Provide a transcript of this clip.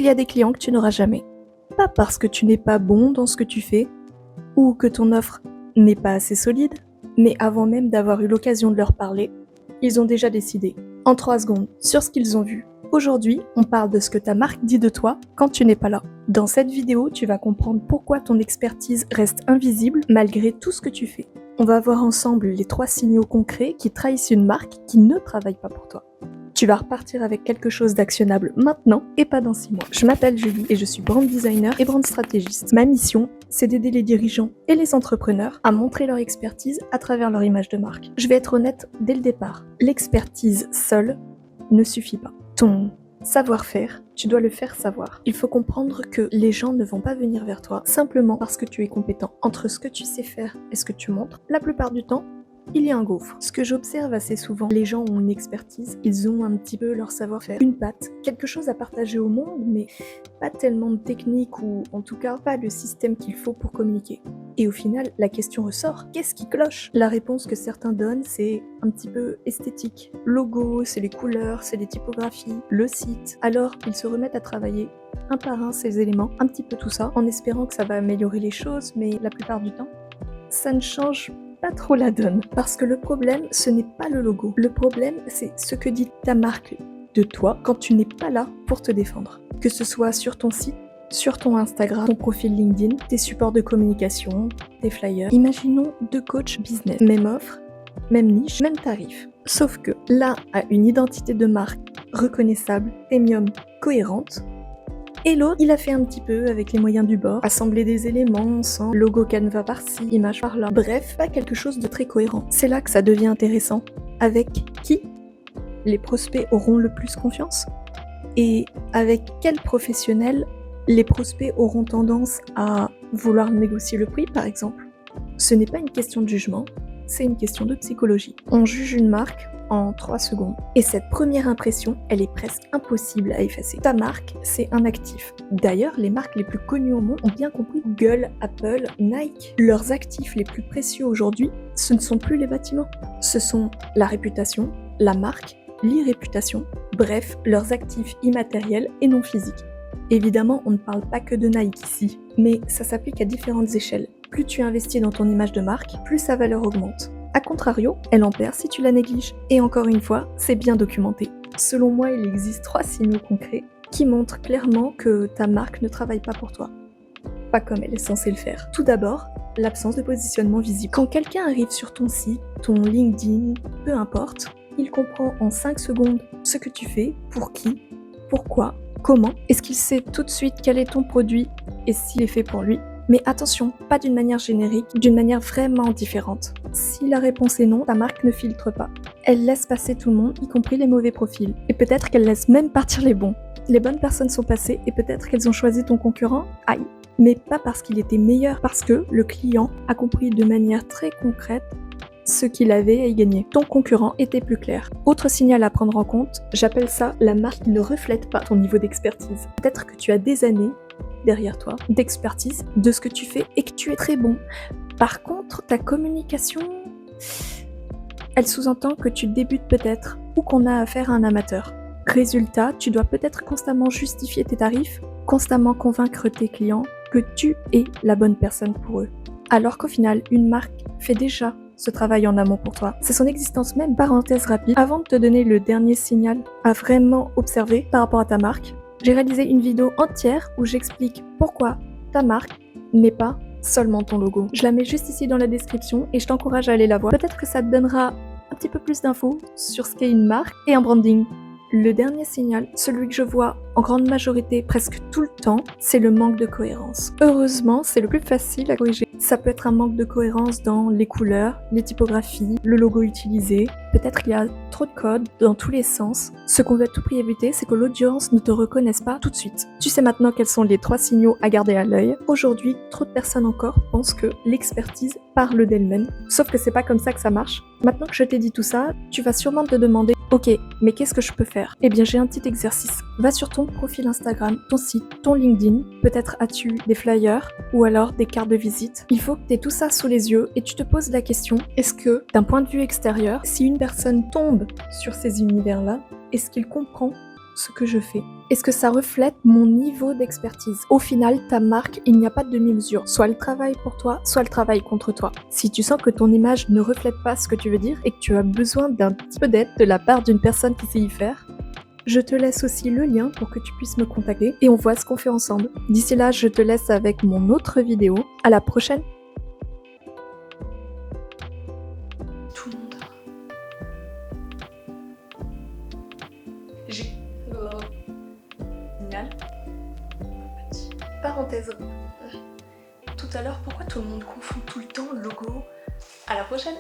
y a des clients que tu n'auras jamais. Pas parce que tu n'es pas bon dans ce que tu fais, ou que ton offre n'est pas assez solide, mais avant même d'avoir eu l'occasion de leur parler, ils ont déjà décidé, en 3 secondes, sur ce qu'ils ont vu. Aujourd'hui, on parle de ce que ta marque dit de toi quand tu n'es pas là. Dans cette vidéo, tu vas comprendre pourquoi ton expertise reste invisible malgré tout ce que tu fais. On va voir ensemble les 3 signaux concrets qui trahissent une marque qui ne travaille pas pour toi. Tu vas repartir avec quelque chose d'actionnable maintenant et pas dans 6 mois. Je m'appelle Julie et je suis brand designer et brand stratégiste. Ma mission, c'est d'aider les dirigeants et les entrepreneurs à montrer leur expertise à travers leur image de marque. Je vais être honnête dès le départ. L'expertise seule ne suffit pas. Ton savoir-faire, tu dois le faire savoir. Il faut comprendre que les gens ne vont pas venir vers toi simplement parce que tu es compétent. Entre ce que tu sais faire et ce que tu montres, la plupart du temps, il y a un gouffre. Ce que j'observe assez souvent, les gens ont une expertise, ils ont un petit peu leur savoir-faire, une patte, quelque chose à partager au monde, mais pas tellement de technique ou en tout cas pas le système qu'il faut pour communiquer. Et au final, la question ressort, qu'est-ce qui cloche? La réponse que certains donnent, c'est un petit peu esthétique. Logo, c'est les couleurs, c'est les typographies, le site. Alors, ils se remettent à travailler un par un ces éléments, un petit peu tout ça, en espérant que ça va améliorer les choses, mais la plupart du temps, ça ne change pas trop la donne. Parce que le problème, ce n'est pas le logo. Le problème, c'est ce que dit ta marque de toi quand tu n'es pas là pour te défendre. Que ce soit sur ton site, sur ton Instagram, ton profil LinkedIn, tes supports de communication, tes flyers. Imaginons 2 coachs business. Même offre, même niche, même tarif. Sauf que l'un a une identité de marque reconnaissable, premium, cohérente. Et l'autre, il a fait un petit peu avec les moyens du bord, assembler des éléments sans logo Canva par-ci, image par-là. Bref, pas quelque chose de très cohérent. C'est là que ça devient intéressant. Avec qui les prospects auront le plus confiance? Et avec quel professionnel les prospects auront tendance à vouloir négocier le prix, par exemple? Ce n'est pas une question de jugement, c'est une question de psychologie. On juge une marque en 3 secondes. Et cette première impression, elle est presque impossible à effacer. Ta marque, c'est un actif. D'ailleurs, les marques les plus connues au monde ont bien compris. Google, Apple, Nike, leurs actifs les plus précieux aujourd'hui, ce ne sont plus les bâtiments. Ce sont la réputation, la marque, l'irréputation, bref, leurs actifs immatériels et non physiques. Évidemment, on ne parle pas que de Nike ici, mais ça s'applique à différentes échelles. Plus tu investis dans ton image de marque, plus sa valeur augmente. A contrario, elle en perd si tu la négliges. Et encore une fois, c'est bien documenté. Selon moi, il existe 3 signaux concrets qui montrent clairement que ta marque ne travaille pas pour toi. Pas comme elle est censée le faire. Tout d'abord, l'absence de positionnement visible. Quand quelqu'un arrive sur ton site, ton LinkedIn, peu importe, il comprend en 5 secondes ce que tu fais, pour qui, pourquoi, comment. Est-ce qu'il sait tout de suite quel est ton produit et s'il est fait pour lui? Mais attention, pas d'une manière générique, d'une manière vraiment différente. Si la réponse est non, ta marque ne filtre pas. Elle laisse passer tout le monde, y compris les mauvais profils. Et peut-être qu'elle laisse même partir les bons. Les bonnes personnes sont passées et peut-être qu'elles ont choisi ton concurrent. Aïe. Mais pas parce qu'il était meilleur, parce que le client a compris de manière très concrète ce qu'il avait à y gagner. Ton concurrent était plus clair. Autre signal à prendre en compte, j'appelle ça la marque qui ne reflète pas ton niveau d'expertise. Peut-être que tu as des années derrière toi d'expertise de ce que tu fais et que tu es très bon. Par contre, ta communication, elle sous-entend que tu débutes peut-être ou qu'on a affaire à un amateur. Résultat, tu dois peut-être constamment justifier tes tarifs, constamment convaincre tes clients que tu es la bonne personne pour eux. Alors qu'au final, une marque fait déjà ce travail en amont pour toi. C'est son existence même. Parenthèse rapide, avant de te donner le dernier signal à vraiment observer par rapport à ta marque, j'ai réalisé une vidéo entière où j'explique pourquoi ta marque n'est pas seulement ton logo. Je la mets juste ici dans la description et je t'encourage à aller la voir. Peut-être que ça te donnera un petit peu plus d'infos sur ce qu'est une marque et un branding. Le dernier signal, celui que je vois en grande majorité presque tout le temps, c'est le manque de cohérence. Heureusement, c'est le plus facile à corriger. Ça peut être un manque de cohérence dans les couleurs, les typographies, le logo utilisé. Peut-être qu'il y a trop de code dans tous les sens. Ce qu'on veut à tout prix éviter, c'est que l'audience ne te reconnaisse pas tout de suite. Tu sais maintenant quels sont les 3 signaux à garder à l'œil. Aujourd'hui, trop de personnes encore pensent que l'expertise parle d'elle-même. Sauf que c'est pas comme ça que ça marche. Maintenant que je t'ai dit tout ça, tu vas sûrement te demander « Ok, mais qu'est-ce que je peux faire ?» Eh bien, j'ai un petit exercice. Va sur ton profil Instagram, ton site, ton LinkedIn. Peut-être as-tu des flyers ou alors des cartes de visite. Il faut que tu aies tout ça sous les yeux et tu te poses la question, est-ce que, d'un point de vue extérieur, si une personne tombe sur ces univers-là, est-ce qu'il comprend ce que je fais? Est-ce que ça reflète mon niveau d'expertise? Au final, ta marque, il n'y a pas de demi-mesure. Soit elle travaille pour toi, soit elle travaille contre toi. Si tu sens que ton image ne reflète pas ce que tu veux dire et que tu as besoin d'un petit peu d'aide de la part d'une personne qui sait y faire, je te laisse aussi le lien pour que tu puisses me contacter et on voit ce qu'on fait ensemble. D'ici là, je te laisse avec mon autre vidéo. À la prochaine! Tout le monde J'ai... Génial. Petite parenthèse. Tout à l'heure, pourquoi tout le monde confond tout le temps logo? À la prochaine!